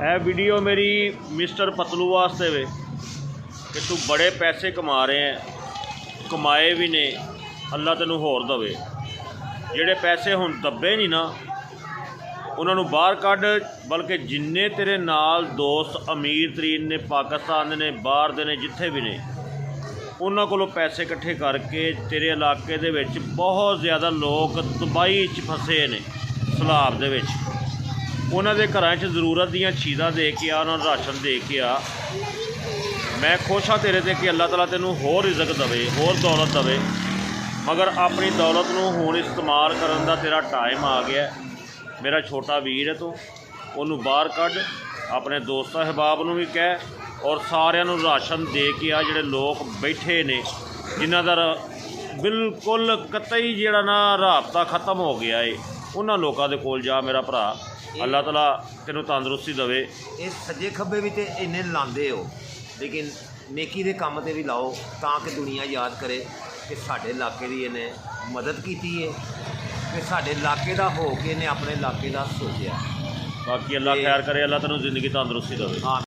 ਇਹ ਵੀਡੀਓ मेरी मिस्टर पतलू वास्ते वे कि तू बड़े पैसे कमा रहे हैं, कमाए भी ने, अल्लाह तेनू होर दवे। ਜਿਹੜੇ पैसे हुण दबे नहीं ना उन्होंने बाहर कढ़, बल्कि जिन्ने तेरे नाल दोस्त अमीर तरीन ने, पाकिस्तान ने, बाहर दे ने, जिथे भी ने, उन्होंने कोलों पैसे इकट्ठे करके तेरे इलाके दे विच बहुत ज़्यादा लोग तबाही च फसे ने। सैलाब दे विच उन्होंने दे घरां च ज़रूरत दीयां चीज़ां दे के आ, उन्होंने राशन दे के आ। मैं खुश हाँ तेरे ते कि अल्लाह ताला तेनू होर रिज़क दवे, होर दौलत दवे, मगर अपनी दौलत नूं हुण इस्तेमाल करन दा तेरा टाइम आ गया। मेरा छोटा वीर है, तू उन्होंने बाहर कढ़, अपने दोस्त अहबाब नूं भी कह और सारिਆਂ ਨੂੰ राशन दे के आ ਜਿਹੜੇ लोग बैठे ने, जिन्हां दा बिल्कुल कतई जिहड़ा ना राबता खत्म हो गया है, उन्हां लोकां दे कोल जा मेरा भरा। अल्लाह ताला तेनू तंदुरुस्ती दवे। ये सज्जे खब्बे भी तो इन्ने लाते हो, लेकिन नेकी के काम से भी लाओ ताकि दुनिया याद करे कि साढ़े इलाके की इन्हें मदद की है, कि साढ़े इलाके का हो के इन्हें अपने इलाके का सोचा। बाकी अल्लाह खैर करे, अल्लाह तेनू जिंदगी तंदुरुस्ती दवे। हाँ।